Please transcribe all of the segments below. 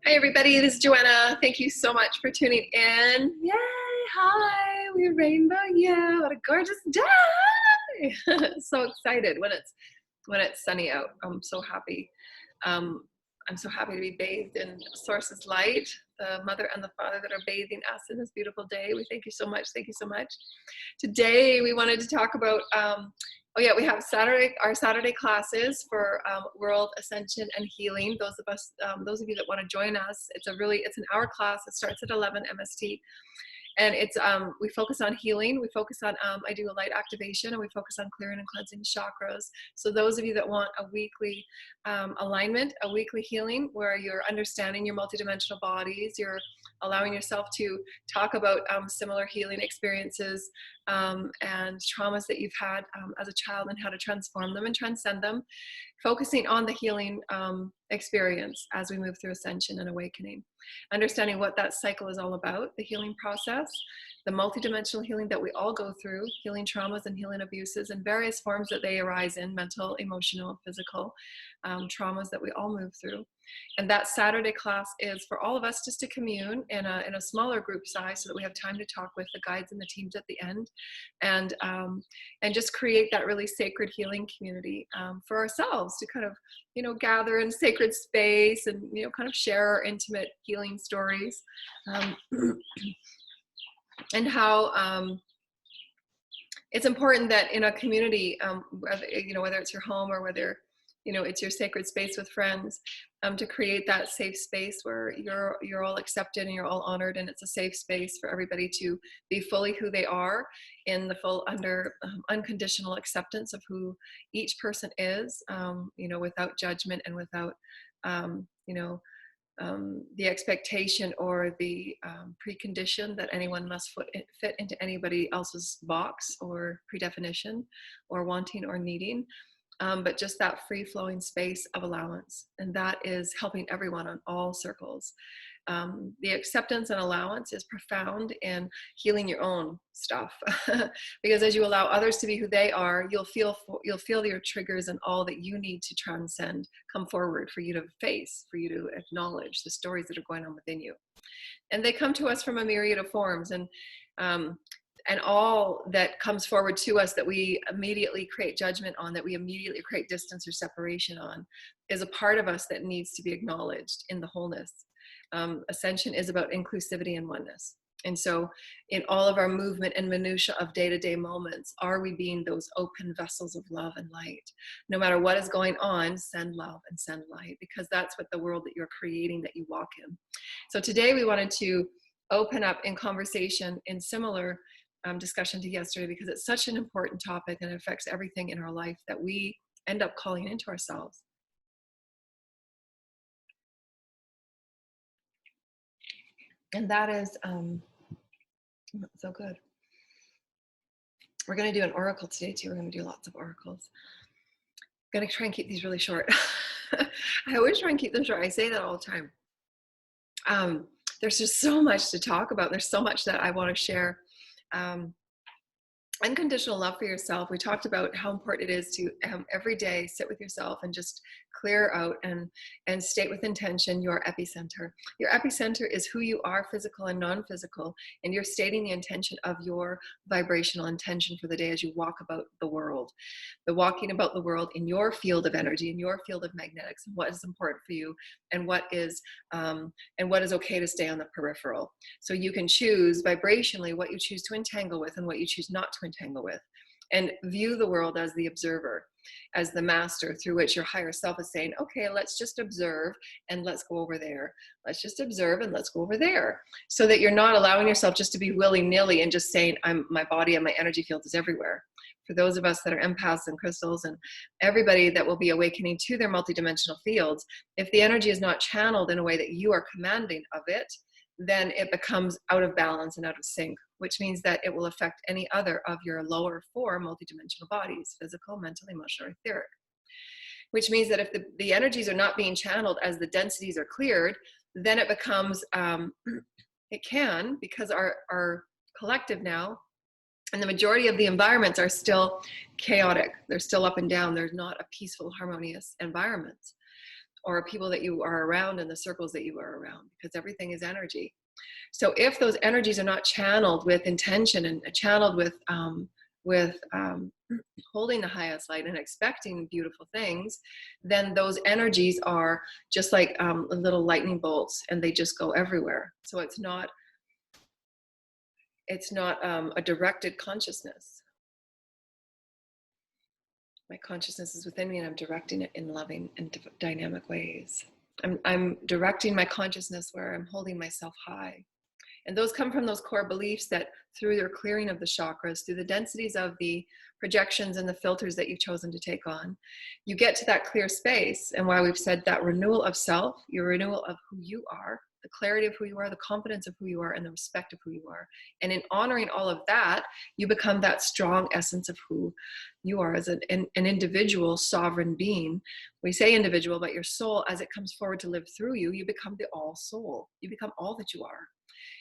Hi everybody, this is Joanna. Thank you so much for tuning in. Yay, hi, we're rainbow, yeah, what a gorgeous day. So excited when it's sunny out. I'm so happy. I'm so happy to be bathed in Source's light, the Mother and the Father that are bathing us in this beautiful day. We thank you so much. Thank you so much. Today we wanted to talk about we have our Saturday classes for World Ascension and Healing. Those of you that want to join us, it's an hour class. It starts at 11 MST. And it's we focus on healing. We focus on I do a light activation, and we focus on clearing and cleansing chakras. So those of you that want a weekly alignment, a weekly healing, where you're understanding your multidimensional bodies, you're allowing yourself to talk about similar healing experiences and traumas that you've had as a child, and how to transform them and transcend them, focusing on the healing experience as we move through ascension and awakening, understanding what that cycle is all about, the healing process, the multidimensional healing that we all go through, healing traumas and healing abuses in various forms that they arise in, mental, emotional, physical traumas that we all move through. And that Saturday class is for all of us just to commune in a smaller group size, so that we have time to talk with the guides and the teams at the end, and just create that really sacred healing community for ourselves to kind of, gather in sacred space and, kind of share our intimate healing stories, and how it's important that in a community, whether it's your home or whether it's your sacred space with friends, to create that safe space where you're all accepted and you're all honored, and it's a safe space for everybody to be fully who they are, in the full unconditional acceptance of who each person is, without judgment and without the expectation or the precondition that anyone must fit into anybody else's box or predefinition or wanting or needing. But just that free-flowing space of allowance. And that is helping everyone on all circles. The acceptance and allowance is profound in healing your own stuff. Because as you allow others to be who they are, you'll feel your triggers and all that you need to transcend come forward for you to face, for you to acknowledge the stories that are going on within you. And they come to us from a myriad of forms. And all that comes forward to us that we immediately create judgment on, that we immediately create distance or separation on, is a part of us that needs to be acknowledged in the wholeness. Ascension is about inclusivity and oneness. And so in all of our movement and minutia of day-to-day moments, are we being those open vessels of love and light? No matter what is going on, send love and send light, because that's what the world that you're creating, that you walk in. So today we wanted to open up in conversation in similar discussion to yesterday, because it's such an important topic and it affects everything in our life that we end up calling into ourselves. And that is so good. We're going to do an oracle today too. We're going to do lots of oracles. I'm going to try and keep these really short. I always try and keep them short. I say that all the time. There's just so much to talk about. There's so much that I want to share. Unconditional love for yourself. We talked about how important it is to every day sit with yourself and just clear out and state with intention your epicenter. Your epicenter is who you are, physical and non-physical, and you're stating the intention of your vibrational intention for the day as you walk about the world. The walking about the world in your field of energy, in your field of magnetics, and what is important for you, and what is okay to stay on the peripheral. So you can choose vibrationally what you choose to entangle with and what you choose not to entangle with, and view the world as the observer, as the master through which your higher self is saying, okay, let's just observe and let's go over there. Let's just observe and let's go over there. So that you're not allowing yourself just to be willy-nilly and just saying, my body and my energy field is everywhere. For those of us that are empaths and crystals and everybody that will be awakening to their multidimensional fields, if the energy is not channeled in a way that you are commanding of it, then it becomes out of balance and out of sync, which means that it will affect any other of your lower four multidimensional bodies: physical, mental, emotional, or etheric. Which means that if the energies are not being channeled as the densities are cleared, then it becomes, it can, because our collective now, and the majority of the environments are still chaotic. They're still up and down. There's not a peaceful, harmonious environment. or people that you are around and the circles that you are around, because everything is energy. So if those energies are not channeled with intention and channeled with holding the highest light and expecting beautiful things, then those energies are just like little lightning bolts, and they just go everywhere. So it's not a directed consciousness. My consciousness is within me, and I'm directing it in loving and dynamic ways. I'm directing my consciousness where I'm holding myself high. And those come from those core beliefs that through their clearing of the chakras, through the densities of the projections and the filters that you've chosen to take on, you get to that clear space. And why we've said that renewal of self, your renewal of who you are, the clarity of who you are, the confidence of who you are, and the respect of who you are. And in honoring all of that, you become that strong essence of who you are as an individual sovereign being. We say individual, but your soul, as it comes forward to live through you, you become the all soul. You become all that you are.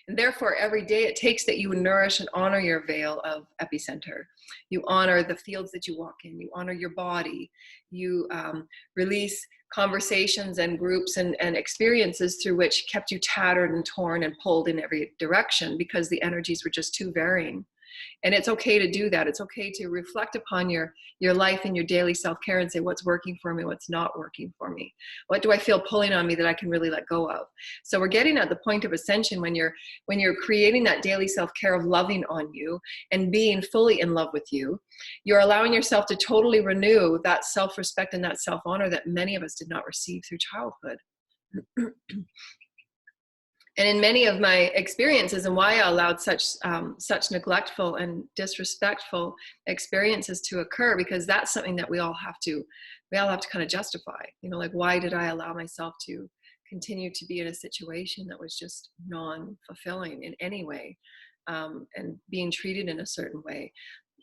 And therefore, every day it takes that you nourish and honor your veil of epicenter. You honor the fields that you walk in. You honor your body. You release conversations and groups and experiences through which kept you tattered and torn and pulled in every direction because the energies were just too varying. And it's okay to do that. It's okay to reflect upon your life and your daily self-care and say, what's working for me, what's not working for me? What do I feel pulling on me that I can really let go of? So we're getting at the point of ascension when you're creating that daily self-care of loving on you and being fully in love with you. You're allowing yourself to totally renew that self-respect and that self-honor that many of us did not receive through childhood. And in many of my experiences, and why I allowed such neglectful and disrespectful experiences to occur, because that's something that we all have to kind of justify. You know, like, why did I allow myself to continue to be in a situation that was just non-fulfilling in any way, and being treated in a certain way?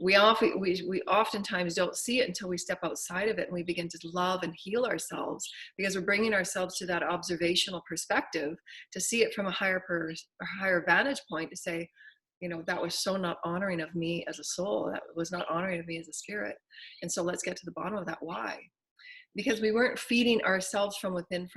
We oftentimes don't see it until we step outside of it and we begin to love and heal ourselves, because we're bringing ourselves to that observational perspective to see it from a higher vantage point, to say, you know, that was so not honoring of me as a soul. That was not honoring of me as a spirit. And so let's get to the bottom of that. Why? Because we weren't feeding ourselves from within.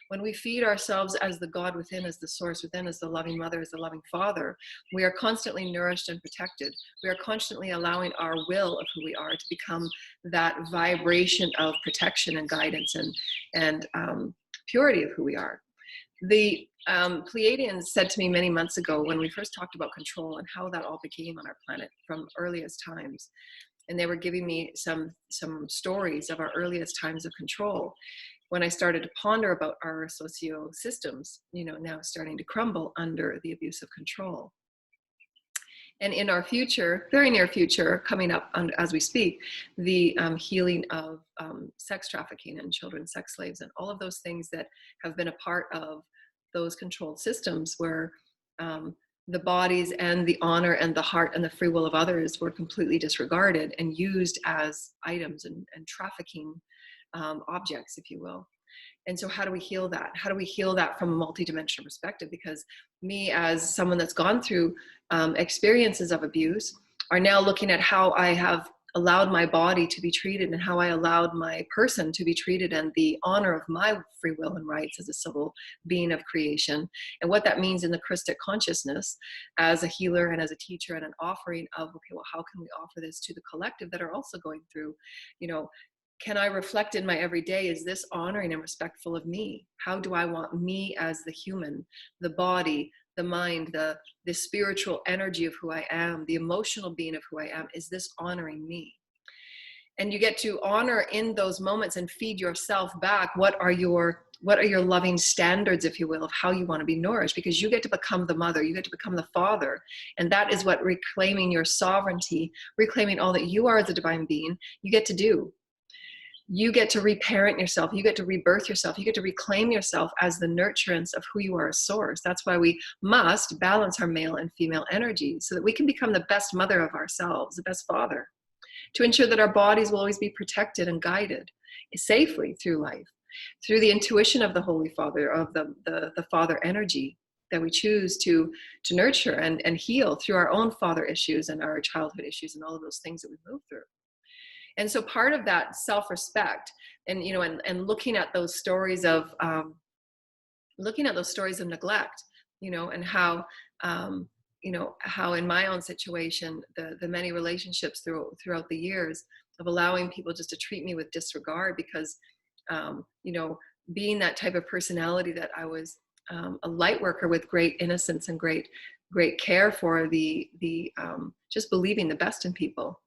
When we feed ourselves as the God within, as the source within, as the loving mother, as the loving father, we are constantly nourished and protected. We are constantly allowing our will of who we are to become that vibration of protection and guidance and purity of who we are. The Pleiadians said to me many months ago, when we first talked about control and how that all became on our planet from earliest times, and they were giving me some stories of our earliest times of control, when I started to ponder about our socio systems, you know, now starting to crumble under the abuse of control. And in our future, very near future, coming up as we speak, the healing of sex trafficking and children sex slaves and all of those things that have been a part of those controlled systems, where the bodies and the honor and the heart and the free will of others were completely disregarded and used as items and trafficking objects, if you will. And so how do we heal that? How do we heal that from a multidimensional perspective? Because me, as someone that's gone through experiences of abuse, are now looking at how I have allowed my body to be treated and how I allowed my person to be treated, and the honor of my free will and rights as a civil being of creation, and what that means in the Christic consciousness as a healer and as a teacher, and an offering of, okay, well, how can we offer this to the collective that are also going through, you know, can I reflect in my everyday, is this honoring and respectful of me? How do I want me as the human, the body, the mind, the spiritual energy of who I am, the emotional being of who I am? Is this honoring me? And you get to honor in those moments and feed yourself back. What are your loving standards, if you will, of how you want to be nourished? Because you get to become the mother, you get to become the father. And that is what reclaiming your sovereignty, reclaiming all that you are as a divine being, you get to do. You get to reparent yourself. You get to rebirth yourself. You get to reclaim yourself as the nurturance of who you are as source. That's why we must balance our male and female energy, so that we can become the best mother of ourselves, the best father, to ensure that our bodies will always be protected and guided safely through life, through the intuition of the Holy Father, of the father energy that we choose to nurture and heal through our own father issues and our childhood issues and all of those things that we move through. And so part of that self-respect, and and looking at those stories of neglect, and how how in my own situation, the many relationships throughout the years of allowing people just to treat me with disregard because being that type of personality, that I was a light worker with great innocence and great care for the just believing the best in people,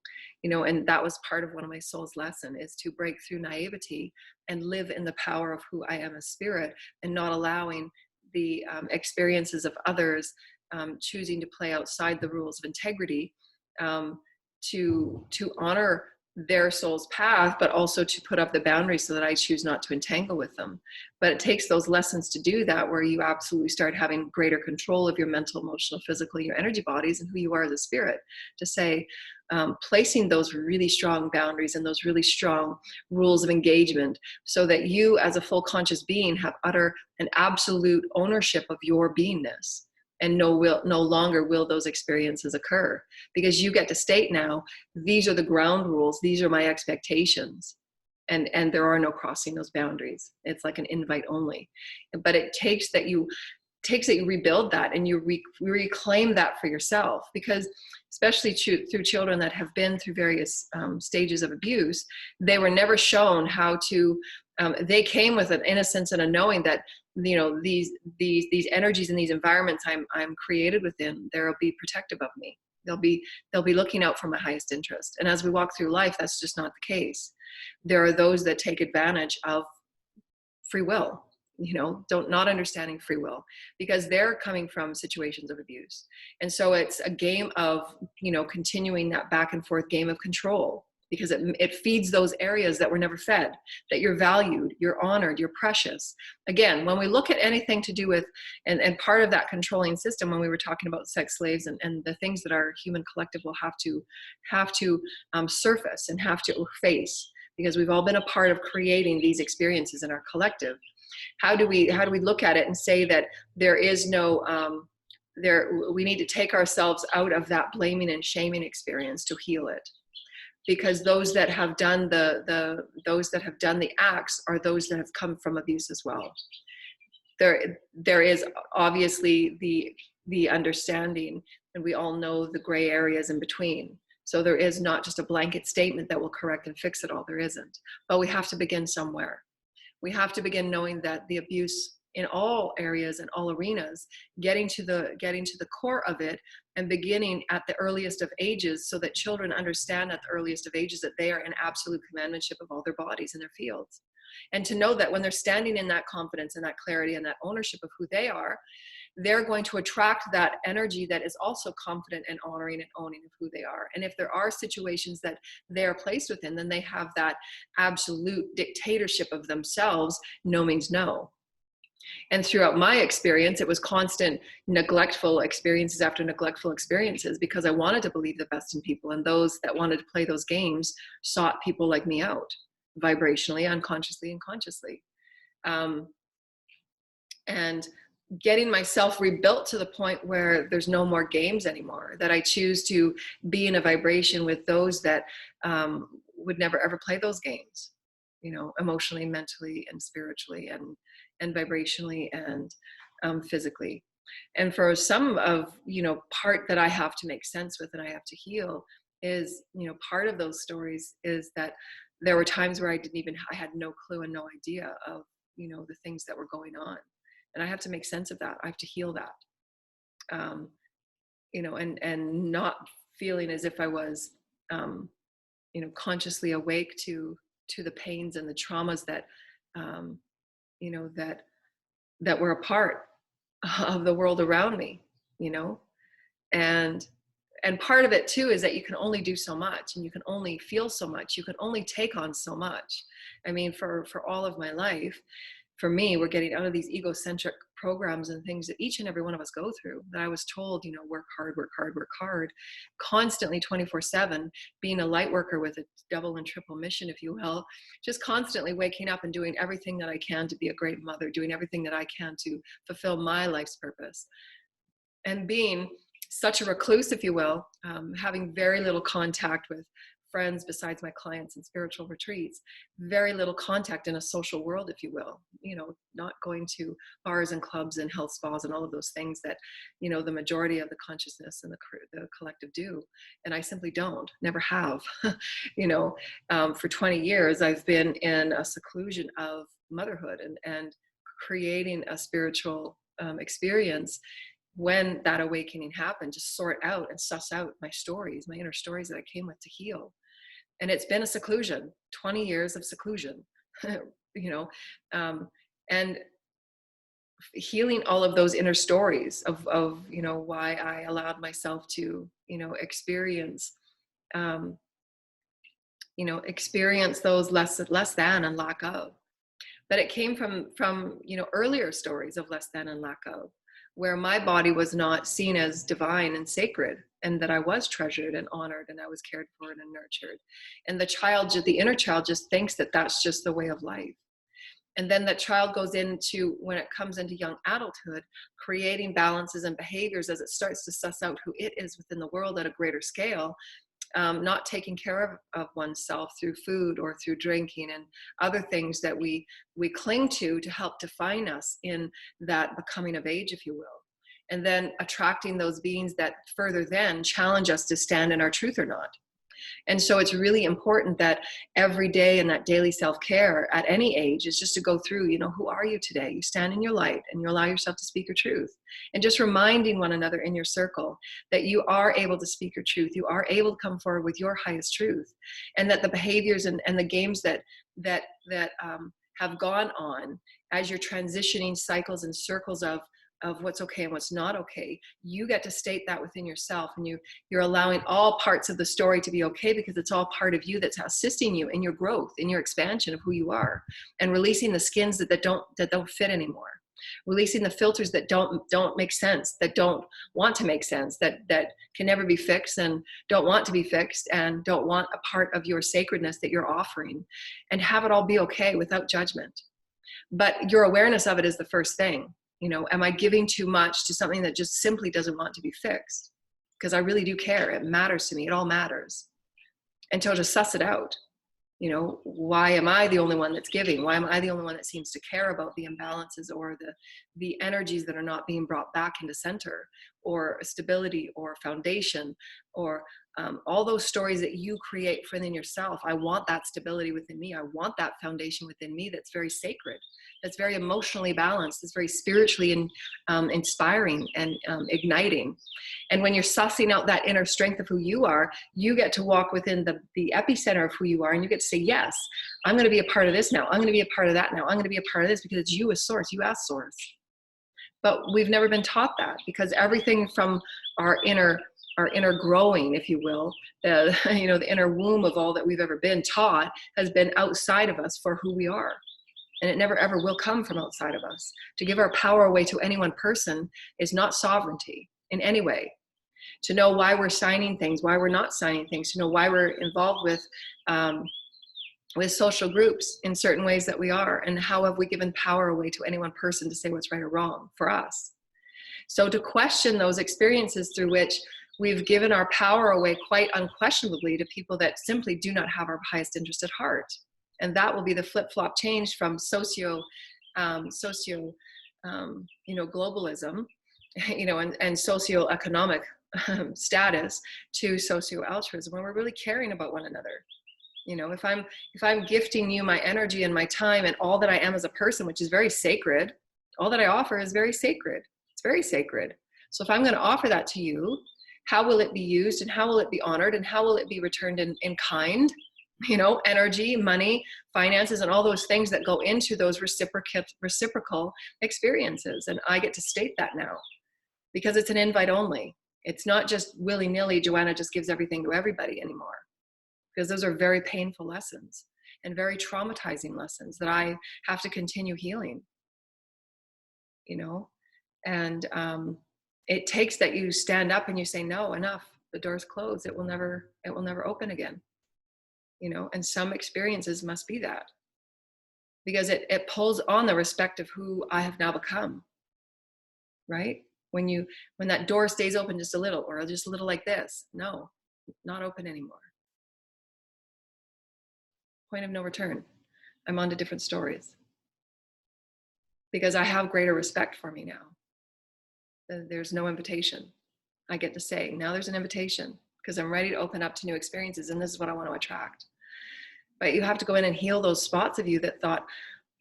and that was part of one of my soul's lesson, is to break through naivety and live in the power of who I am as spirit, and not allowing the experiences of others choosing to play outside the rules of integrity, to honor their soul's path, but also to put up the boundaries so that I choose not to entangle with them. But it takes those lessons to do that, where you absolutely start having greater control of your mental, emotional, physical, your energy bodies, and who you are as a spirit, to say, placing those really strong boundaries and those really strong rules of engagement, so that you as a full conscious being have utter and absolute ownership of your beingness. And no longer will those experiences occur, because you get to state now, these are the ground rules, these are my expectations, and there are no crossing those boundaries. It's like an invite only. But it takes that you rebuild that, and you reclaim that for yourself, because especially through children that have been through various stages of abuse, they were never shown how to they came with an innocence and a knowing that these energies and these environments I'm created within, they'll be protective of me. They'll be looking out for my highest interest. And as we walk through life, that's just not the case. There are those that take advantage of free will, not understanding free will, because they're coming from situations of abuse. And so it's a game of, continuing that back and forth game of control, because it feeds those areas that were never fed, that you're valued, you're honored, you're precious. Again, when we look at anything to do with, and part of that controlling system, when we were talking about sex slaves and the things that our human collective will have to surface and have to face, because we've all been a part of creating these experiences in our collective. How do we look at it and say that there is no, we need to take ourselves out of that blaming and shaming experience to heal it? Because those that have done those that have done the acts are those that have come from abuse as well. There is obviously the understanding, and we all know the gray areas in between. So there is not just a blanket statement that will correct and fix it all. There isn't. But we have to begin somewhere. We have to begin knowing that the abuse in all areas and all arenas, getting to the core of it, and beginning at the earliest of ages, so that children understand at the earliest of ages that they are in absolute commandantship of all their bodies and their fields. And to know that when they're standing in that confidence and that clarity and that ownership of who they are, they're going to attract that energy that is also confident and honoring and owning of who they are. And if there are situations that they are placed within, then they have that absolute dictatorship of themselves. No means no. And throughout my experience, it was constant neglectful experiences after neglectful experiences, because I wanted to believe the best in people. And those that wanted to play those games sought people like me out, vibrationally, unconsciously, and consciously. And getting myself rebuilt to the point where there's no more games anymore, that I choose to be in a vibration with those that would never ever play those games, emotionally, mentally, and spiritually, and vibrationally, and physically. And for some of, part that I have to make sense with and I have to heal is, part of those stories is that there were times where I had no clue and no idea of, the things that were going on. And I have to make sense of that. I have to heal that, and not feeling as if I was, consciously awake to the pains and the traumas that, that were a part of the world around me, and part of it too is that you can only do so much, and you can only feel so much, you can only take on so much. I mean, for all of my life, for me, we're getting out of these egocentric programs and things that each and every one of us go through, that I was told, work hard, work hard, work hard, constantly 24/7, being a light worker with a double and triple mission, if you will, just constantly waking up and doing everything that I can to be a great mother, doing everything that I can to fulfill my life's purpose. And being such a recluse, if you will, having very little contact with friends besides my clients and spiritual retreats, very little contact in a social world, if you will, not going to bars and clubs and health spas and all of those things that, the majority of the consciousness and the collective do. And I simply don't, never have. For 20 years, I've been in a seclusion of motherhood and creating a spiritual experience when that awakening happened, to sort out and suss out my stories, my inner stories that I came with to heal. And it's been a seclusion, 20 years of seclusion, and healing all of those inner stories of why I allowed myself to, experience, experience those less than and lack of. But it came from earlier stories of less than and lack of, where my body was not seen as divine and sacred, and that I was treasured and honored, and I was cared for and nurtured. And the inner child just thinks that that's just the way of life. And then that child goes into, when it comes into young adulthood, creating balances and behaviors as it starts to suss out who it is within the world at a greater scale, not taking care of oneself through food or through drinking and other things that we cling to help define us in that becoming of age, if you will. And then attracting those beings that further then challenge us to stand in our truth or not. And so it's really important that every day in that daily self-care at any age is just to go through, who are you today? You stand in your light and you allow yourself to speak your truth. And just reminding one another in your circle that you are able to speak your truth. You are able to come forward with your highest truth. And that the behaviors and the games that have gone on as you're transitioning cycles and circles of what's okay and what's not okay, you get to state that within yourself, and you're allowing all parts of the story to be okay, because it's all part of you that's assisting you in your growth, in your expansion of who you are, and releasing the skins that don't fit anymore, releasing the filters that don't make sense, that don't want to make sense, that can never be fixed and don't want to be fixed and don't want a part of your sacredness that you're offering, and have it all be okay without judgment. But your awareness of it is the first thing. Am I giving too much to something that just simply doesn't want to be fixed? Because I really do care. It matters to me. It all matters. And to suss it out. Why am I the only one that's giving? Why am I the only one that seems to care about the imbalances or the energies that are not being brought back into center, or stability or foundation, or all those stories that you create within yourself? I want that stability within me. I want that foundation within me that's very sacred, that's very emotionally balanced, that's very spiritually inspiring and igniting. And when you're sussing out that inner strength of who you are, you get to walk within the epicenter of who you are, and you get to say, yes, I'm going to be a part of this now. I'm going to be a part of that now. I'm going to be a part of this, because it's you as source, you as source. But we've never been taught that, because everything from our inner growing, if you will, the inner womb of all that we've ever been taught has been outside of us for who we are. And it never ever will come from outside of us. To give our power away to any one person is not sovereignty in any way. To know why we're signing things, why we're not signing things, to know why we're involved with social groups in certain ways that we are, and how have we given power away to any one person to say what's right or wrong for us. So to question those experiences through which we've given our power away quite unquestionably to people that simply do not have our highest interest at heart. And that will be the flip-flop change from globalism, and socioeconomic status to socio-altruism, when we're really caring about one another. If I'm gifting you my energy and my time and all that I am as a person, which is very sacred, all that I offer is very sacred. It's very sacred. So if I'm going to offer that to you, how will it be used, and how will it be honored, and how will it be returned in kind? Energy, money, finances, and all those things that go into those reciprocal experiences. And I get to state that now, because it's an invite only. It's not just willy-nilly, Joanna just gives everything to everybody anymore, because those are very painful lessons and very traumatizing lessons that I have to continue healing, and it takes that you stand up and you say, no, enough, the door's closed. It will never open again. And some experiences must be that, because it pulls on the respect of who I have now become, right? When that door stays open just a little, or just a little like this, no, not open anymore. Point of no return. I'm on to different stories. Because I have greater respect for me now. There's no invitation. I get to say, now there's an invitation because I'm ready to open up to new experiences, and this is what I want to attract. But you have to go in and heal those spots of you that thought,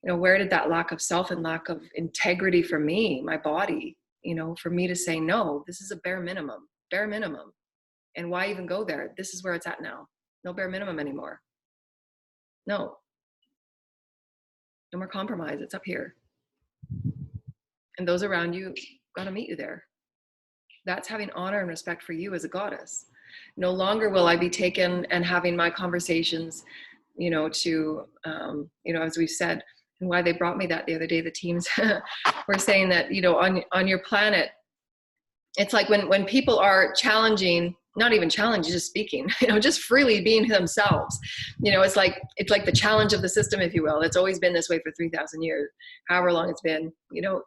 you know, where did that lack of self and lack of integrity for me, my body, you know, for me to say, no, this is a bare minimum. And why even go there? This is where it's at now. No bare minimum anymore. No more compromise. It's up here. And those around you got to meet you there. That's having honor and respect for you as a goddess. No longer will I be taken and having my conversations, you know, to, you know, as we've said, and why they brought me that the other day, the teams were saying that, you know, on your planet, it's like when people are challenging, not even challenging, just speaking, you know, just freely being themselves, you know, it's like the challenge of the system, if you will. It's always been this way for 3,000 years, however long it's been, you know,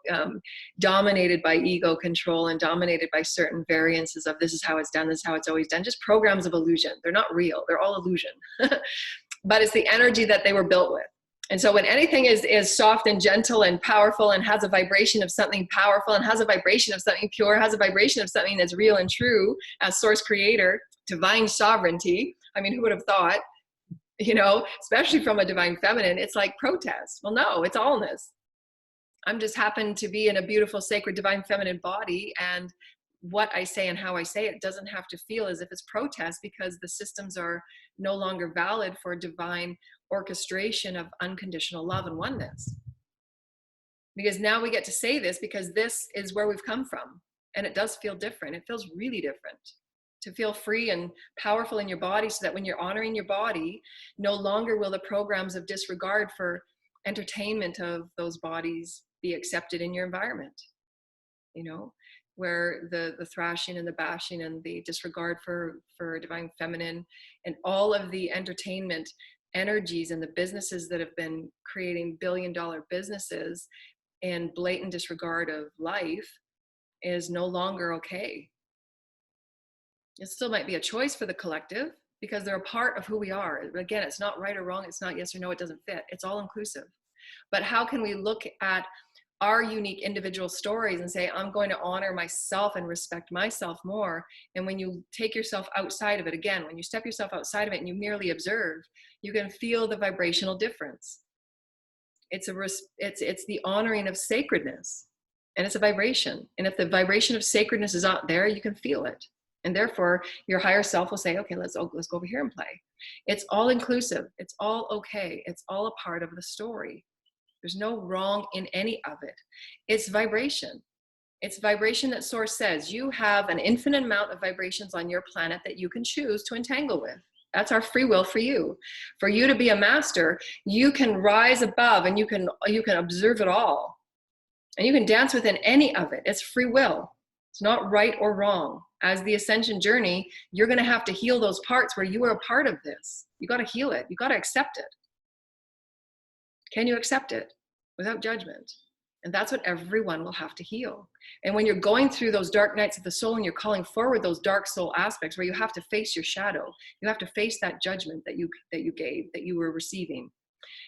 dominated by ego control and dominated by certain variances of this is how it's done, this is how it's always done, just programs of illusion. They're not real. They're all illusion. But it's the energy that they were built with. And so when anything is soft and gentle and powerful and has a vibration of something powerful and has a vibration of something pure, has a vibration of something that's real and true as source creator, divine sovereignty. I mean, who would have thought, you know, especially from a divine feminine, it's like protest. Well, no, it's allness. I'm just happen to be in a beautiful, sacred, divine feminine body, and what I say and how I say it doesn't have to feel as if it's protest, because the systems are no longer valid for divine orchestration of unconditional love and oneness. Because now we get to say this because this is where we've come from, and it does feel different. It feels really different to feel free and powerful in your body, so that when you're honoring your body, no longer will the programs of disregard for entertainment of those bodies be accepted in your environment. You know, where the thrashing and the bashing and the disregard for divine feminine and all of the entertainment energies and the businesses that have been creating billion-dollar businesses and blatant disregard of life is no longer okay. It still might be a choice for the collective because they're a part of who we are. Again, it's not right or wrong. It's not yes or no. It doesn't fit. It's all inclusive. But how can we look at our unique individual stories and say, I'm going to honor myself and respect myself more? And when you take yourself outside of it, again, when you step yourself outside of it and you merely observe, you can feel the vibrational difference. It's the honoring of sacredness, and it's a vibration. And if the vibration of sacredness is out there, you can feel it. And therefore your higher self will say, okay, let's go over here and play. It's all inclusive. It's all okay. It's all a part of the story. There's no wrong in any of it. It's vibration. It's vibration that Source says you have an infinite amount of vibrations on your planet that you can choose to entangle with. That's our free will for you. For you to be a master, you can rise above and you can observe it all. And you can dance within any of it. It's free will. It's not right or wrong. As the Ascension journey, you're going to have to heal those parts where you are a part of this. You got to heal it. You got to accept it. Can you accept it without judgment? And that's what everyone will have to heal. And when you're going through those dark nights of the soul and you're calling forward those dark soul aspects where you have to face your shadow, you have to face that judgment that you gave, that you were receiving.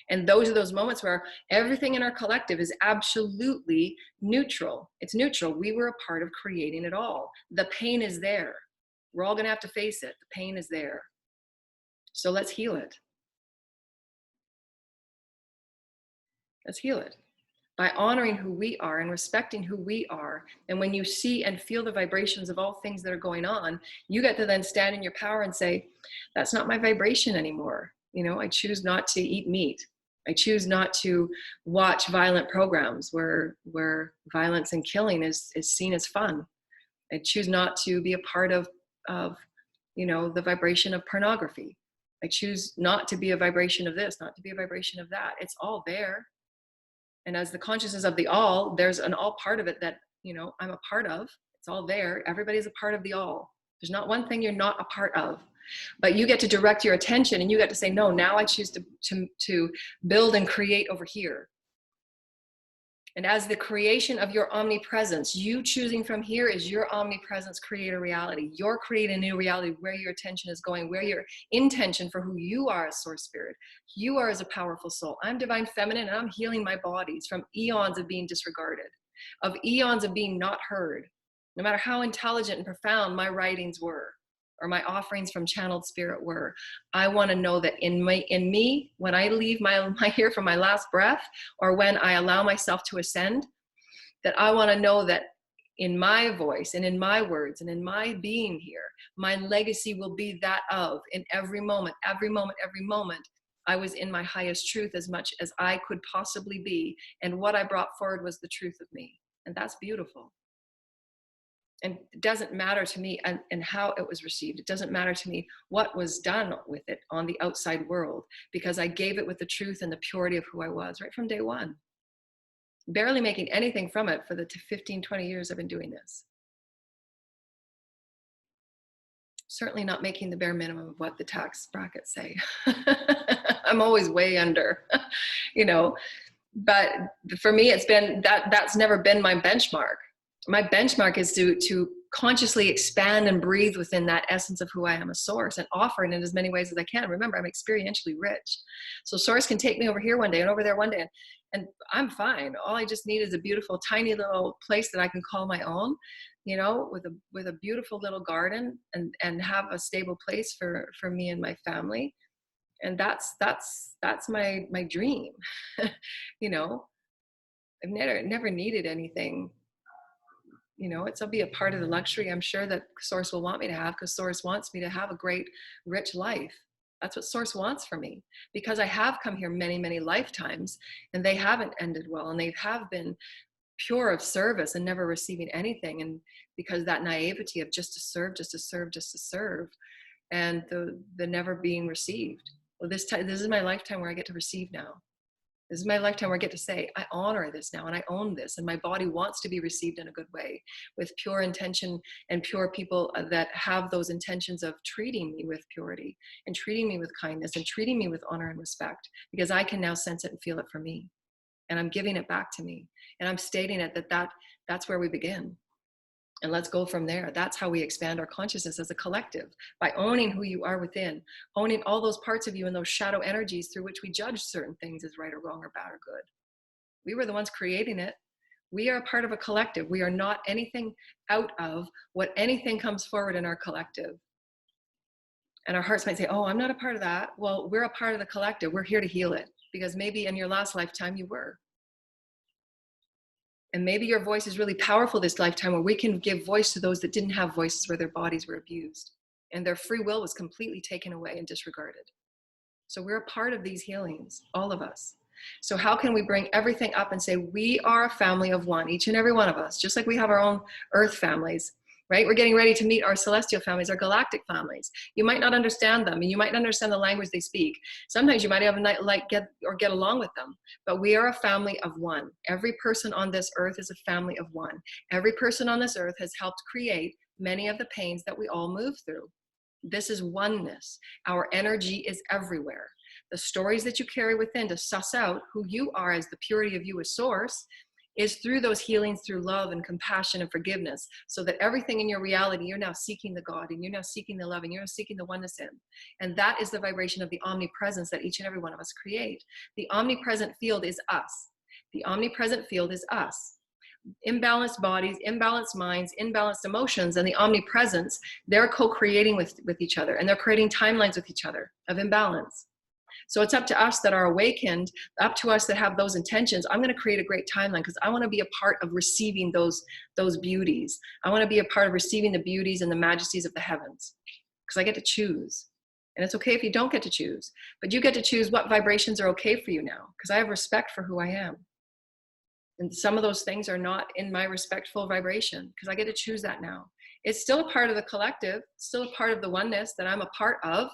And those are those moments where everything in our collective is absolutely neutral. It's neutral. We were a part of creating it all. The pain is there. We're all going to have to face it. The pain is there. So let's heal it. Let's heal it by honoring who we are and respecting who we are. And when you see and feel the vibrations of all things that are going on, you get to then stand in your power and say, that's not my vibration anymore. You know, I choose not to eat meat. I choose not to watch violent programs where violence and killing is seen as fun. I choose not to be a part of you know, the vibration of pornography. I choose not to be a vibration of this, not to be a vibration of that. It's all there. And as the consciousness of the all, there's an all part of it that, you know, I'm a part of. It's all there. Everybody's a part of the all. There's not one thing you're not a part of. But you get to direct your attention and you get to say, no, now I choose to build and create over here. And as the creation of your omnipresence, you choosing from here is your omnipresence create a reality. You're creating a new reality where your attention is going, where your intention for who you are as source spirit. You are as a powerful soul. I'm divine feminine and I'm healing my bodies from eons of being disregarded, of eons of being not heard. No matter how intelligent and profound my writings were, or my offerings from channeled spirit were, I want to know that in me, when I leave my here for my last breath, or when I allow myself to ascend, that I want to know that in my voice and in my words and in my being here, my legacy will be that of, in every moment, every moment, every moment, I was in my highest truth as much as I could possibly be. And what I brought forward was the truth of me. And that's beautiful. And it doesn't matter to me and how it was received. It doesn't matter to me what was done with it on the outside world, because I gave it with the truth and the purity of who I was right from day one. Barely making anything from it for the 15, 20 years I've been doing this. Certainly not making the bare minimum of what the tax brackets say. I'm always way under, you know, but for me, it's been that's never been my benchmark. My benchmark is to consciously expand and breathe within that essence of who I am, a source, and offer it in as many ways as I can. Remember, I'm experientially rich. So source can take me over here one day and over there one day, and I'm fine. All I just need is a beautiful, tiny little place that I can call my own, you know, with a beautiful little garden and have a stable place for me and my family. And that's my dream. You know, I've never needed anything. You know, it'll be a part of the luxury I'm sure that source will want me to have, because source wants me to have a great, rich life. That's what source wants for me, because I have come here many, many lifetimes and they haven't ended well, and they have been pure of service and never receiving anything. And because that naivety of just to serve, just to serve, just to serve, and the never being received. Well, this is my lifetime where I get to receive now. This is my lifetime where I get to say, I honor this now and I own this, and my body wants to be received in a good way with pure intention and pure people that have those intentions of treating me with purity and treating me with kindness and treating me with honor and respect, because I can now sense it and feel it for me. And I'm giving it back to me. And I'm stating it that's where we begin. And let's go from there. That's how we expand our consciousness as a collective, by owning who you are within, owning all those parts of you and those shadow energies through which we judge certain things as right or wrong or bad or good. We were the ones creating it. We are part of a collective. We are not anything out of what anything comes forward in our collective. And our hearts might say, oh, I'm not a part of that. Well, we're a part of the collective. We're here to heal it, because maybe in your last lifetime you were. And maybe your voice is really powerful this lifetime, where we can give voice to those that didn't have voices, where their bodies were abused and their free will was completely taken away and disregarded. So we're a part of these healings, all of us. So how can we bring everything up and say, we are a family of one, each and every one of us, just like we have our own earth families, right? We're getting ready to meet our celestial families, our galactic families. You might not understand them, and you might not understand the language they speak. Sometimes you might have get along with them, but we are a family of one. Every person on this earth is a family of one. Every person on this earth has helped create many of the pains that we all move through. This is oneness. Our energy is everywhere. The stories that you carry within to suss out who you are as the purity of you as source is through those healings, through love and compassion and forgiveness, so that everything in your reality, you're now seeking the God, and you're now seeking the love, and you're now seeking the oneness in. And that is the vibration of the omnipresence that each and every one of us create. The omnipresent field is us. The omnipresent field is us. Imbalanced bodies, imbalanced minds, imbalanced emotions, and the omnipresence, they're co-creating with each other, and they're creating timelines with each other of imbalance. So it's up to us that are awakened, up to us that have those intentions. I'm going to create a great timeline, because I want to be a part of receiving those beauties. I want to be a part of receiving the beauties and the majesties of the heavens, because I get to choose. And it's okay if you don't get to choose, but you get to choose what vibrations are okay for you now, because I have respect for who I am. And some of those things are not in my respectful vibration, because I get to choose that now. It's still a part of the collective, still a part of the oneness that I'm a part of,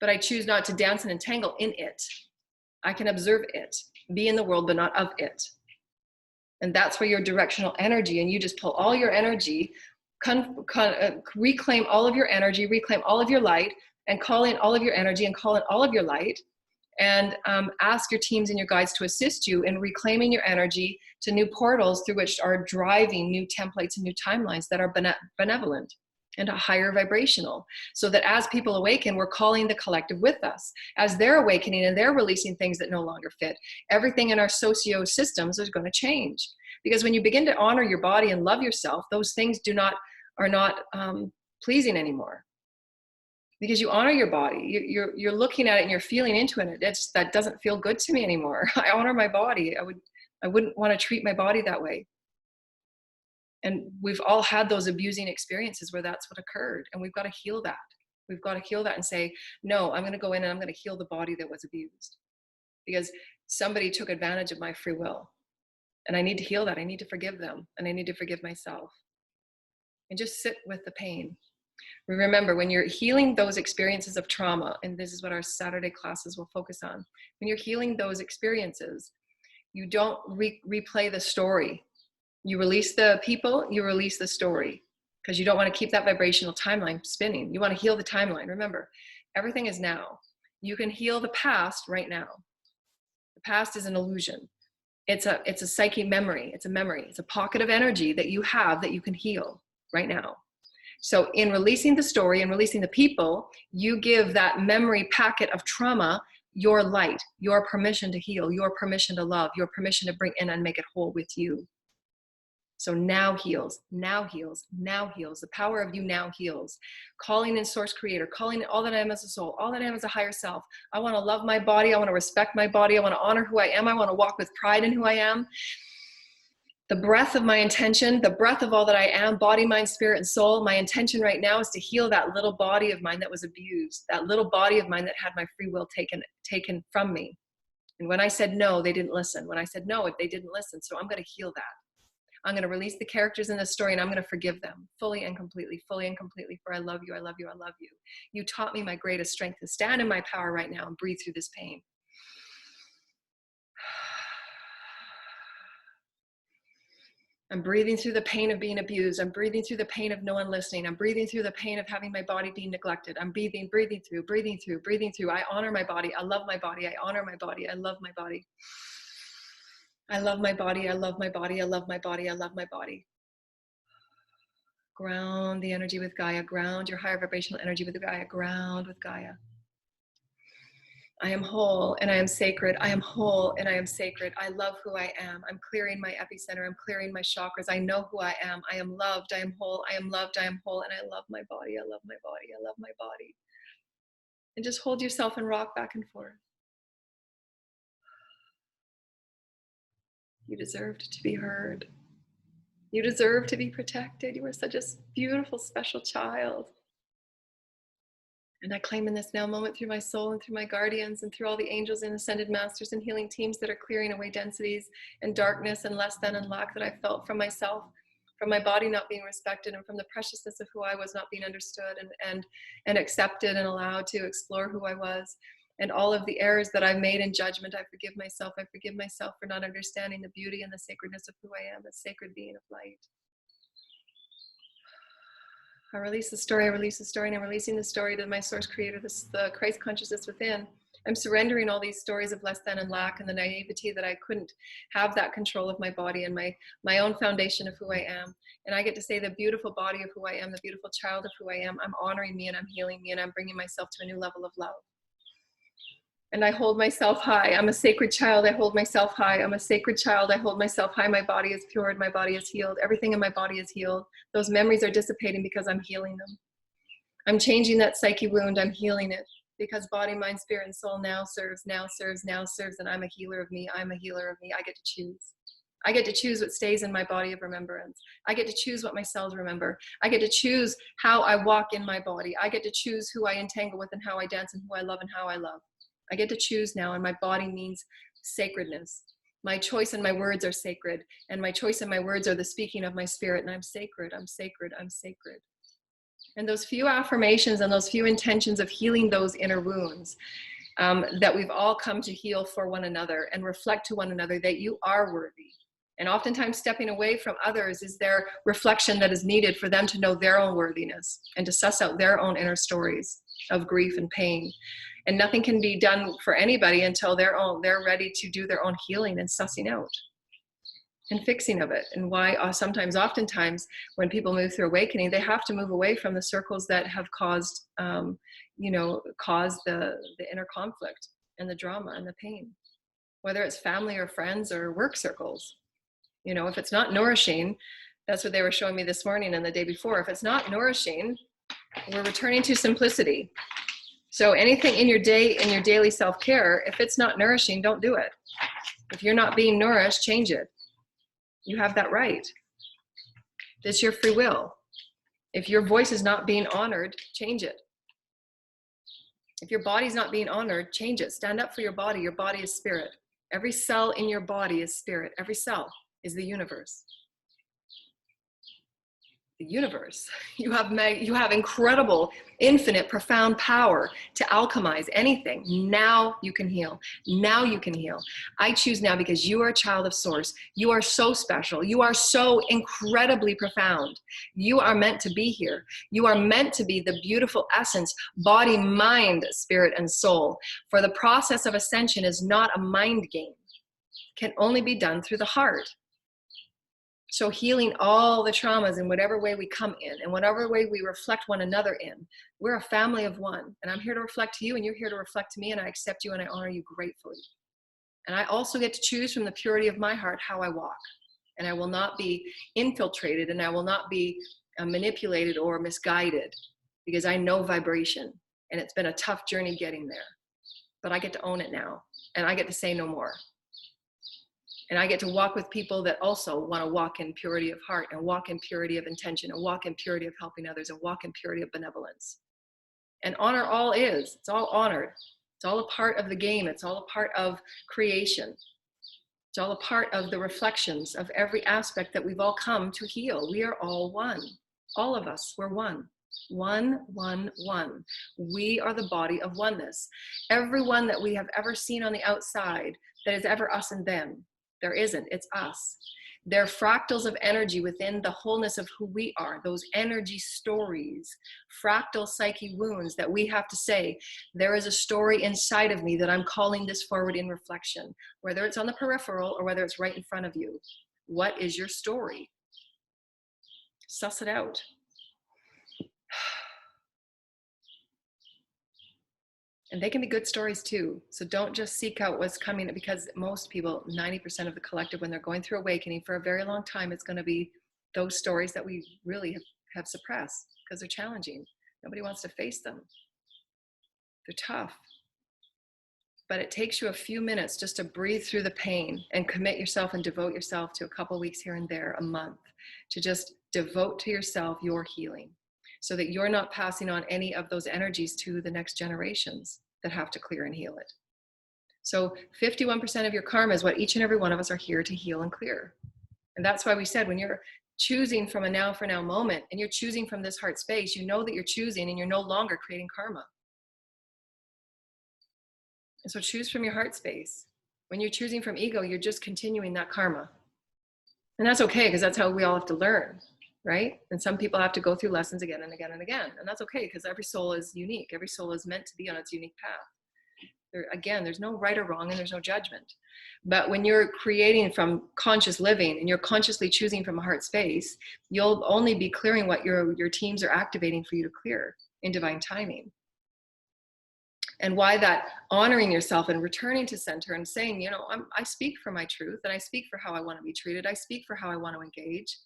but I choose not to dance and entangle in it. I can observe it, be in the world, but not of it. And that's where your directional energy, and you just pull all your energy, reclaim all of your energy, reclaim all of your light, and call in all of your energy and call in all of your light, And ask your teams and your guides to assist you in reclaiming your energy to new portals through which are driving new templates and new timelines that are benevolent and a higher vibrational, so that as people awaken, we're calling the collective with us. As they're awakening and they're releasing things that no longer fit, everything in our socio systems is going to change. Because when you begin to honor your body and love yourself, those things are not pleasing anymore. Because you honor your body, you're looking at it and you're feeling into it. That doesn't feel good to me anymore. I honor my body. I wouldn't want to treat my body that way. And we've all had those abusing experiences where that's what occurred. And we've got to heal that. We've got to heal that and say, no, I'm going to go in and I'm going to heal the body that was abused. Because somebody took advantage of my free will. And I need to heal that. I need to forgive them. And I need to forgive myself. And just sit with the pain. Remember, when you're healing those experiences of trauma, and this is what our Saturday classes will focus on, when you're healing those experiences, you don't replay the story. You release the people, you release the story, because you don't want to keep that vibrational timeline spinning. You want to heal the timeline. Remember, everything is now. You can heal the past right now. The past is an illusion. It's a psychic memory. It's a memory. It's a pocket of energy that you have that you can heal right now. So in releasing the story and releasing the people, you give that memory packet of trauma your light, your permission to heal, your permission to love, your permission to bring in and make it whole with you. So now heals, now heals, now heals. The power of you now heals. Calling in source creator, calling in all that I am as a soul, all that I am as a higher self. I want to love my body. I want to respect my body. I want to honor who I am. I want to walk with pride in who I am. The breath of my intention, the breath of all that I am, body, mind, spirit, and soul. My intention right now is to heal that little body of mine that was abused, that little body of mine that had my free will taken from me. And when I said no, they didn't listen. When I said no, they didn't listen. So I'm going to heal that. I'm going to release the characters in the story and I'm going to forgive them fully and completely, for I love you, I love you, I love you. You taught me my greatest strength to stand in my power right now and breathe through this pain. I'm breathing through the pain of being abused. I'm breathing through the pain of no one listening. I'm breathing through the pain of having my body being neglected. I'm breathing through. I honor my body. I love my body. I honor my body. I love my body. I love my body. I love my body. I love my body. I love my body. Ground the energy with Gaia. Ground your higher vibrational energy with Gaia. Ground with Gaia. I am whole and I am sacred. I am whole and I am sacred. I love who I am. I'm clearing my epicenter. I'm clearing my chakras. I know who I am. I am loved. I am whole. I am loved. I am whole. And I love my body. I love my body. I love my body. And just hold yourself and rock back and forth. You deserved to be heard. You deserve to be protected. You are such a beautiful, special child. And I claim in this now moment through my soul and through my guardians and through all the angels and ascended masters and healing teams that are clearing away densities and darkness and less than and lack that I felt from myself, from my body not being respected, and from the preciousness of who I was not being understood and accepted and allowed to explore who I was. And all of the errors that I've made in judgment, I forgive myself. I forgive myself for not understanding the beauty and the sacredness of who I am, a sacred being of light. I release the story, and I'm releasing the story to my source creator, the Christ consciousness within. I'm surrendering all these stories of less than and lack and the naivety that I couldn't have that control of my body and my own foundation of who I am. And I get to say the beautiful body of who I am, the beautiful child of who I am. I'm honoring me and I'm healing me and I'm bringing myself to a new level of love. And I hold myself high. I'm a sacred child. I hold myself high. I'm a sacred child. I hold myself high. My body is cured. My body is healed. Everything in my body is healed. Those memories are dissipating because I'm healing them. I'm changing that psyche wound. I'm healing it because body, mind, spirit, and soul now serves. And I'm a healer of me. I'm a healer of me. I get to choose. I get to choose what stays in my body of remembrance. I get to choose what my cells remember. I get to choose how I walk in my body. I get to choose who I entangle with and how I dance and who I love and how I love. I get to choose now, and my body means sacredness. My choice and my words are sacred, and my choice and my words are the speaking of my spirit, and I'm sacred, I'm sacred, I'm sacred. And those few affirmations and those few intentions of healing those inner wounds that we've all come to heal for one another and reflect to one another that you are worthy. And oftentimes stepping away from others is their reflection that is needed for them to know their own worthiness and to suss out their own inner stories of grief and pain. And nothing can be done for anybody until they're ready to do their own healing and sussing out and fixing of it. And why oftentimes when people move through awakening, they have to move away from the circles that have caused caused the inner conflict and the drama and the pain, whether it's family or friends or work circles. If it's not nourishing, that's what they were showing me this morning and the day before. If it's not nourishing, we're returning to simplicity. So anything in your day, in your daily self-care, if it's not nourishing, don't do it. If you're not being nourished, change it. You have that right. It's your free will. If your voice is not being honored, change it. If your body's not being honored, change it. Stand up for your body. Your body is spirit. Every cell in your body is spirit. Every cell is the universe. The universe. You have incredible, infinite, profound power to alchemize anything. Now you can heal. Now you can heal. I choose now because you are a child of source. You are so special. You are so incredibly profound. You are meant to be here. You are meant to be the beautiful essence, body, mind, spirit, and soul. For the process of ascension is not a mind game. It can only be done through the heart. So healing all the traumas in whatever way we come in and whatever way we reflect one another in. We're a family of one. And I'm here to reflect to you and you're here to reflect to me, and I accept you and I honor you gratefully. And I also get to choose from the purity of my heart how I walk. And I will not be infiltrated and I will not be manipulated or misguided, because I know vibration and it's been a tough journey getting there. But I get to own it now and I get to say no more. And I get to walk with people that also want to walk in purity of heart and walk in purity of intention and walk in purity of helping others and walk in purity of benevolence. And honor all is. It's all honored. It's all a part of the game. It's all a part of creation. It's all a part of the reflections of every aspect that we've all come to heal. We are all one. All of us, we're one. One, one, one. We are the body of oneness. Everyone that we have ever seen on the outside that is ever us and them, there isn't, it's us. They're fractals of energy within the wholeness of who we are, those energy stories, fractal psyche wounds that we have to say, there is a story inside of me that I'm calling this forward in reflection, whether it's on the peripheral or whether it's right in front of you. What is your story? Suss it out. And they can be good stories too. So don't just seek out what's coming, because most people, 90% of the collective, when they're going through awakening for a very long time, it's going to be those stories that we really have suppressed because they're challenging. Nobody wants to face them. They're tough. But it takes you a few minutes just to breathe through the pain and commit yourself and devote yourself to a couple weeks here and there, a month, to just devote to yourself your healing, so that you're not passing on any of those energies to the next generations that have to clear and heal it. So 51% of your karma is what each and every one of us are here to heal and clear. And that's why we said, when you're choosing from a now for now moment and you're choosing from this heart space, you know that you're choosing and you're no longer creating karma. And so choose from your heart space. When you're choosing from ego, you're just continuing that karma. And that's okay, because that's how we all have to learn. Right? And some people have to go through lessons again and again and again. And that's okay, because every soul is unique. Every soul is meant to be on its unique path. There's no right or wrong and there's no judgment. But when you're creating from conscious living and you're consciously choosing from a heart space, you'll only be clearing what your teams are activating for you to clear in divine timing. And why that honoring yourself and returning to center and saying, I speak for my truth and I speak for how I want to be treated. I speak for how I want to engage.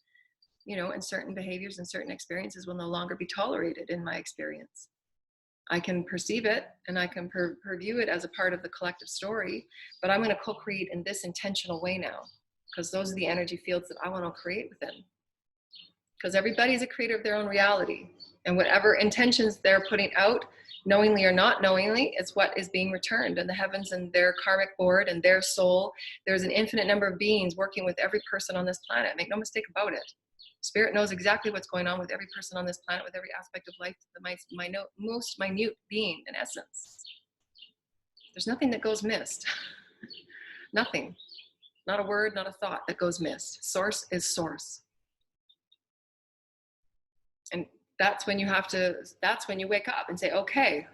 And certain behaviors and certain experiences will no longer be tolerated in my experience. I can perceive it and I can purview it as a part of the collective story, but I'm going to co-create in this intentional way now, because those are the energy fields that I want to create within. Because everybody's a creator of their own reality, and whatever intentions they're putting out, knowingly or not knowingly, is what is being returned. And the heavens and their karmic board and their soul, there's an infinite number of beings working with every person on this planet. Make no mistake about it. Spirit knows exactly what's going on with every person on this planet, with every aspect of life, the most minute being in essence. There's nothing that goes missed. Nothing. Not a word, not a thought that goes missed. Source is source. And that's when you wake up and say, okay,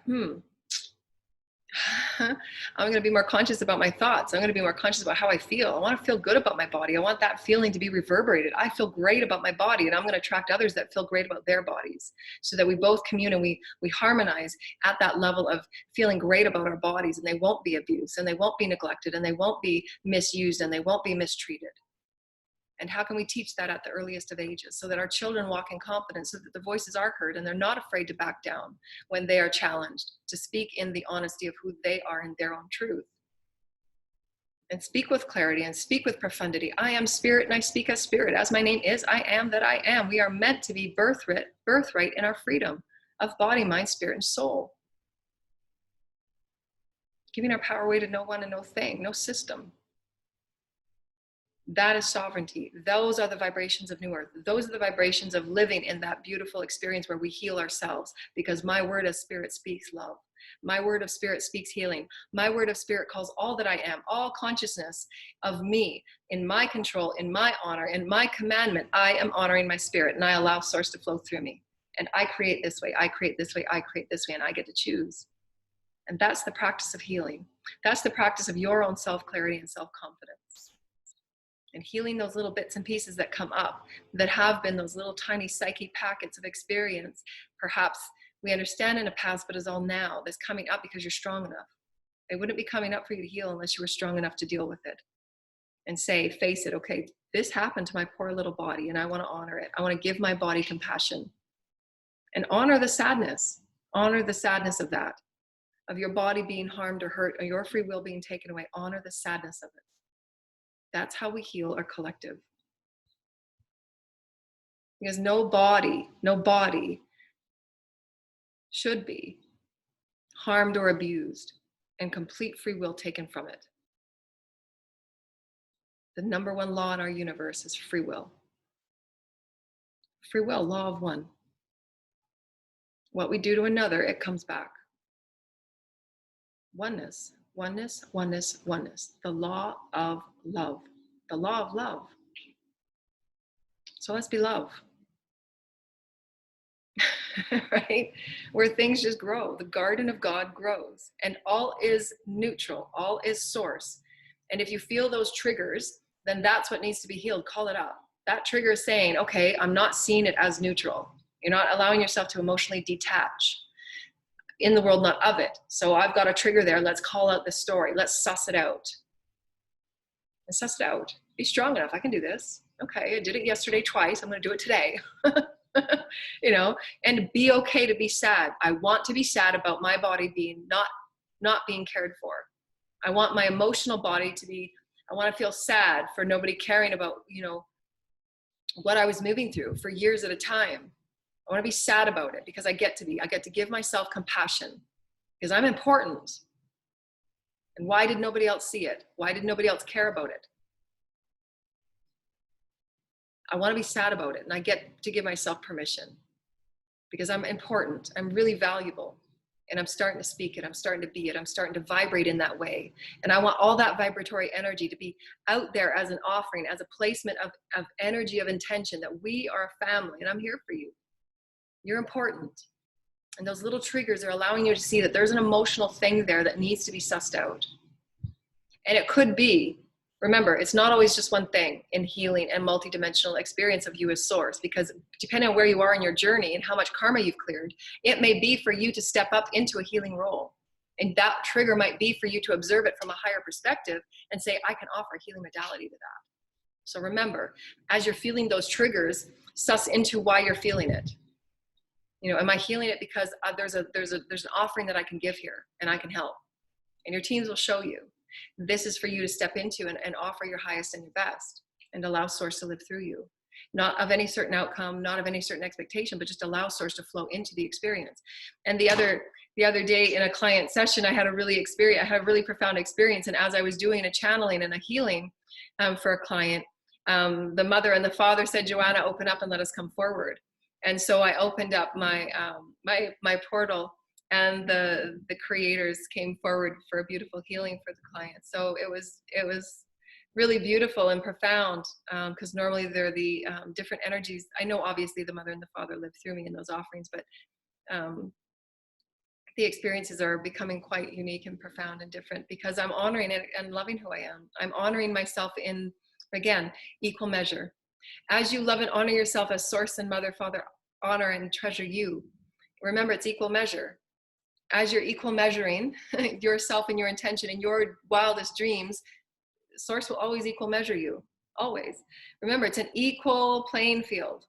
I'm going to be more conscious about my thoughts. I'm going to be more conscious about how I feel. I want to feel good about my body. I want that feeling to be reverberated. I feel great about my body, and I'm going to attract others that feel great about their bodies, so that we both commune and we harmonize at that level of feeling great about our bodies, and they won't be abused, and they won't be neglected, and they won't be misused, and they won't be mistreated. And how can we teach that at the earliest of ages, so that our children walk in confidence, so that the voices are heard and they're not afraid to back down when they are challenged, to speak in the honesty of who they are in their own truth. And speak with clarity and speak with profundity. I am spirit and I speak as spirit. As my name is, I am that I am. We are meant to be birthright in our freedom of body, mind, spirit, and soul. Giving our power away to no one and no thing, no system. That is sovereignty. Those are the vibrations of New Earth. Those are the vibrations of living in that beautiful experience where we heal ourselves, because my word of spirit speaks love. My word of spirit speaks healing. My word of spirit calls all that I am, all consciousness of me, in my control, in my honor, in my commandment. I am honoring my spirit, and I allow source to flow through me. And I create this way, I create this way, I create this way, and I get to choose. And that's the practice of healing. That's the practice of your own self-clarity and self-confidence. And healing those little bits and pieces that come up, that have been those little tiny psyche packets of experience. Perhaps we understand in a past, but is all now, that's coming up because you're strong enough. It wouldn't be coming up for you to heal unless you were strong enough to deal with it. And say, face it, okay, this happened to my poor little body, and I want to honor it. I want to give my body compassion. And honor the sadness. Honor the sadness of that, of your body being harmed or hurt, or your free will being taken away. Honor the sadness of it. That's how we heal our collective. Because no body should be harmed or abused and complete free will taken from it. The number one law in our universe is free will. Free will, law of one. What we do to another, it comes back. Oneness, oneness, oneness, oneness. The law of love. The law of love. So let's be love. Right? Where things just grow. The garden of God grows. And all is neutral. All is source. And if you feel those triggers, then that's what needs to be healed. Call it up. That trigger is saying, okay, I'm not seeing it as neutral. You're not allowing yourself to emotionally detach. In the world, not of it. So I've got a trigger there. Let's call out the story. Let's suss it out. And suss it out. Be strong enough. I can do this. Okay, I did it yesterday twice. I'm going to do it today. You know, and be okay to be sad. I want to be sad about my body being not being cared for. I want my emotional body to be, I want to feel sad for nobody caring about, you know, what I was moving through for years at a time. I want to be sad about it because I get to give myself compassion because I'm important. And why did nobody else see it? Why did nobody else care about it? I want to be sad about it, and I get to give myself permission because I'm important. I'm really valuable, and I'm starting to speak it. I'm starting to be it. I'm starting to vibrate in that way. And I want all that vibratory energy to be out there as an offering, as a placement of energy, of intention, that we are a family, and I'm here for you. You're important. And those little triggers are allowing you to see that there's an emotional thing there that needs to be sussed out. And it could be, remember, it's not always just one thing in healing and multidimensional experience of you as source, because depending on where you are in your journey and how much karma you've cleared, it may be for you to step up into a healing role. And that trigger might be for you to observe it from a higher perspective and say, I can offer a healing modality to that. So remember, as you're feeling those triggers, suss into why you're feeling it. You know, am I healing it because there's an offering that I can give here and I can help? And your teams will show you. This is for you to step into and offer your highest and your best and allow source to live through you. Not of any certain outcome, not of any certain expectation, but just allow source to flow into the experience. And the other day in a client session, I had a really profound experience. And as I was doing a channeling and a healing for a client, the mother and the father said, Joanna, open up and let us come forward. And so I opened up my portal, and the creators came forward for a beautiful healing for the client. So it was really beautiful and profound, because normally they're the different energies. I know obviously the mother and the father live through me in those offerings, but the experiences are becoming quite unique and profound and different because I'm honoring it and loving who I am. I'm honoring myself in, again, equal measure. As you love and honor yourself as source and mother, father, honor and treasure you. Remember, it's equal measure. As you're equal measuring yourself and your intention and your wildest dreams, source will always equal measure you, always. Remember, it's an equal playing field.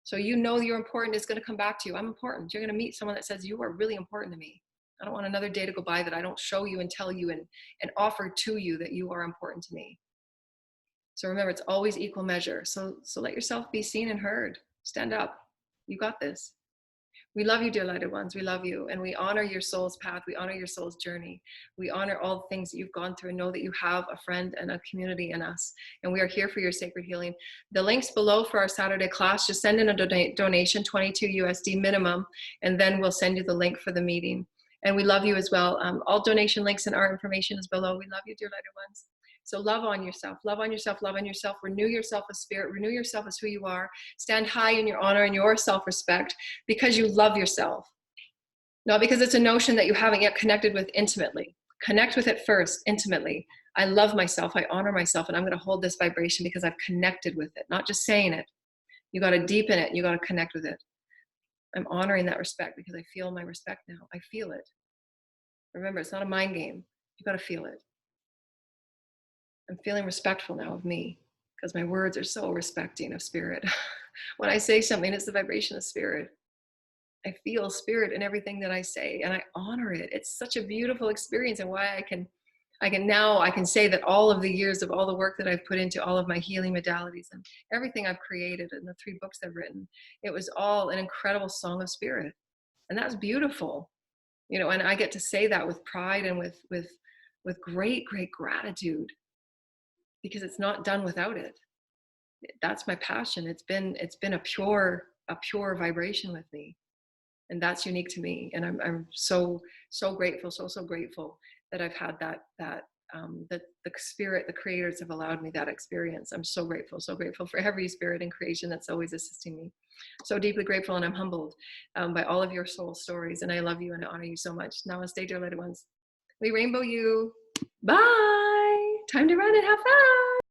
So you know you're important, it's going to come back to you. I'm important. You're going to meet someone that says, you are really important to me. I don't want another day to go by that I don't show you and tell you and offer to you that you are important to me. So remember, it's always equal measure. So let yourself be seen and heard. Stand up. You got this. We love you, dear lighted ones. We love you. And we honor your soul's path. We honor your soul's journey. We honor all the things that you've gone through and know that you have a friend and a community in us. And we are here for your sacred healing. The links below for our Saturday class, just send in a donation, 22 USD minimum, and then we'll send you the link for the meeting. And we love you as well. All donation links and our information is below. We love you, dear lighted ones. So love on yourself, love on yourself, love on yourself. Renew yourself as spirit, renew yourself as who you are. Stand high in your honor and your self-respect because you love yourself. Not because it's a notion that you haven't yet connected with intimately. Connect with it first, intimately. I love myself, I honor myself, and I'm gonna hold this vibration because I've connected with it, not just saying it. You gotta deepen it, you gotta connect with it. I'm honoring that respect because I feel my respect now. I feel it. Remember, it's not a mind game. You gotta feel it. I'm feeling respectful now of me because my words are so respecting of spirit. When I say something, it's the vibration of spirit. I feel spirit in everything that I say and I honor it. It's such a beautiful experience and why I can say that all of the years of all the work that I've put into all of my healing modalities and everything I've created and the 3 books I've written, it was all an incredible song of spirit. And that's beautiful, you know, and I get to say that with pride and with great, great gratitude. Because it's not done without it. That's my passion. It's been a pure vibration with me, and that's unique to me. And I'm so grateful, so grateful that I've had that the spirit, the creators have allowed me that experience. I'm so grateful for every spirit in creation that's always assisting me. So deeply grateful, and I'm humbled by all of your soul stories. And I love you and I honor you so much. Namaste, dear little ones. We rainbow you. Bye. Time to run and have fun.